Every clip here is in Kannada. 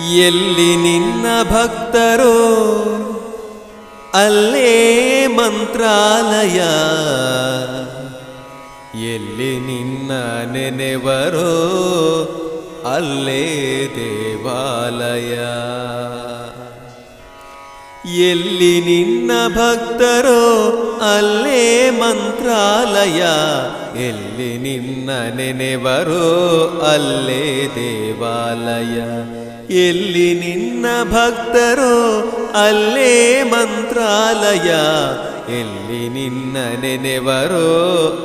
ಎಲ್ಲಿ ನಿನ್ನ ಭಕ್ತರೋ ಅಲ್ಲೇ ಮಂತ್ರಾಲಯ, ಎಲ್ಲಿ ನಿನ್ನ ನೆನೆವರೋ ಅಲ್ಲೇ ದೇವಾಲಯ. ಎಲ್ಲಿ ನಿನ್ನ ಭಕ್ತರೋ ಅಲ್ಲೇ ಮಂತ್ರಾಲಯ, ಎಲ್ಲಿ ನಿನ್ನ ನೆನೆವರೋ ಅಲ್ಲೇ ದೇವಾಲಯ. ಎಲ್ಲಿ ನಿನ್ನ ಭಕ್ತರೋ ಅಲ್ಲೇ ಮಂತ್ರಾಲಯ, ಎಲ್ಲಿ ನಿನ್ನ ನೆನೆವರೋ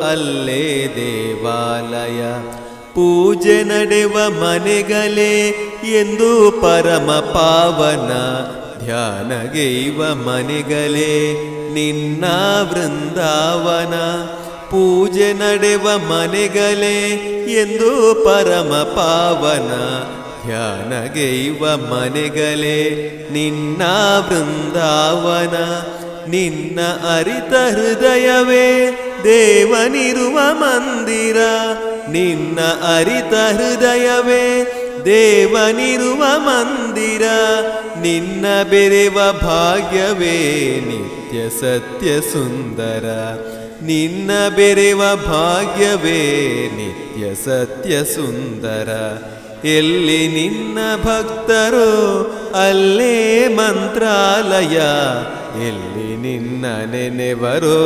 ಅಲ್ಲೇ ದೇವಾಲಯ. ಪೂಜೆ ನಡೆವ ಮನೆಗಳೇ ಎಂದು ಪರಮ ಪಾವನ, ಧ್ಯಾನಗೈವ ಮನೆಗಳೇ ನಿನ್ನ ವೃಂದಾವನ. ಪೂಜೆ ನಡೆವ ಮನೆಗಳೇ ಎಂದು ಪರಮ ಪಾವನ, ಧ್ಯಾನಗೈವ ಮನೆಗಳೇ ನಿನ್ನ ವೃಂದಾವನ. ನಿನ್ನ ಅರಿತ ಹೃದಯವೇ ದೇವನಿರುವ ಮಂದಿರ, ನಿನ್ನ ಅರಿತ ಹೃದಯವೇ ದೇವನಿರುವ ಮಂದಿರ. ನಿನ್ನ ಬೆರೆವ ಭಾಗ್ಯವೇ ನಿತ್ಯ ಸತ್ಯ ಸುಂದರ, ನಿನ್ನ ಬೆರೆವ ಭಾಗ್ಯವೇ ನಿತ್ಯ ಸತ್ಯ ಸುಂದರ. ಎಲ್ಲಿ ನಿನ್ನ ಭಕ್ತರೋ ಅಲ್ಲೇ ಮಂತ್ರಾಲಯ, ಎಲ್ಲಿ ನಿನ್ನ ನೆನೆವರೋ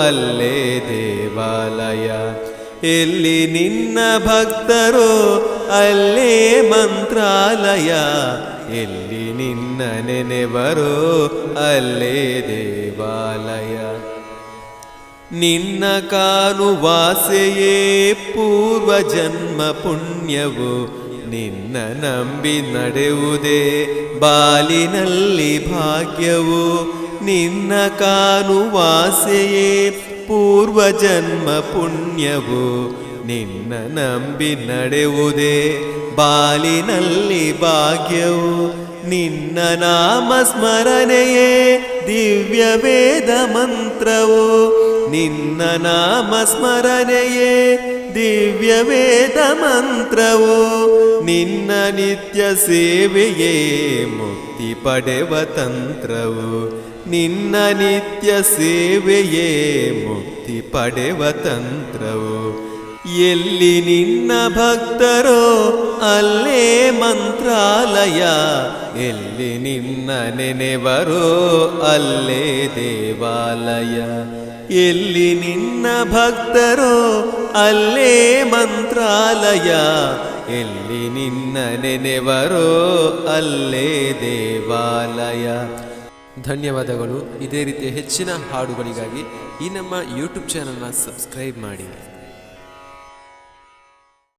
ಅಲ್ಲೇ ದೇವಾಲಯ. ಎಲ್ಲಿ ನಿನ್ನ ಭಕ್ತರೋ ಅಲ್ಲೇ ಮಂತ್ರಾಲಯ, ಎಲ್ಲಿ ನಿನ್ನ ನೆನೆವರೋ ಅಲ್ಲೇ ದೇವಾಲಯ. ನಿನ್ನ ಕಾನುವಾಸೆಯೇ ಪೂರ್ವ ಜನ್ಮ ಪುಣ್ಯವು, ನಿನ್ನ ನಂಬಿ ನಡೆಯುವುದೇ ಬಾಲಿನಲ್ಲಿ ಭಾಗ್ಯವು. ನಿನ್ನ ಕಾನುವಾಸೆಯೇ ಪೂರ್ವ ಜನ್ಮ ಪುಣ್ಯವು, ನಿನ್ನ ನಂಬಿ ನಡೆಯುವುದೇ ಬಾಲಿನಲ್ಲಿ ಭಾಗ್ಯವು. ನಿನ್ನ ನಾಮ ಸ್ಮರಣೆಯೇ ದಿವ್ಯ ವೇದ ಮಂತ್ರವು, ನಿನ್ನ ನಾಮ ಸ್ಮರಣೆಯೇ ದಿವ್ಯ ವೇದ ಮಂತ್ರವು. ನಿನ್ನ ನಿತ್ಯ ಸೇವೆಯೇ ಮುಕ್ತಿ ಪಡೆವ ತಂತ್ರವು, ನಿನ್ನ ನಿತ್ಯ ಸೇವೆಯೇ ಮುಕ್ತಿ ಪಡೆವ ತಂತ್ರವು. ಎಲ್ಲಿ ನಿನ್ನ ಭಕ್ತರೋ ಅಲ್ಲೇ ಮಂತ್ರಾಲಯ, ಎಲ್ಲಿ ನಿನ್ನ ನೆನೆವರೋ ಅಲ್ಲೇ ದೇವಾಲಯ. ಎಲ್ಲಿ ನಿನ್ನ ಭಕ್ತರೋ ಅಲ್ಲೇ ಮಂತ್ರಾಲಯ, ಎಲ್ಲಿ ನಿನ್ನ ನೆನೆವರೋ ಅಲ್ಲೇ ದೇವಾಲಯ. ಧನ್ಯವಾದಗಳು. ಇದೇ ರೀತಿಯ ಹೆಚ್ಚಿನ ಹಾಡುಗಳಿಗಾಗಿ ಈ ನಮ್ಮ ಯೂಟ್ಯೂಬ್ ಚಾನಲ್ನ ಸಬ್ಸ್ಕ್ರೈಬ್ ಮಾಡಿ.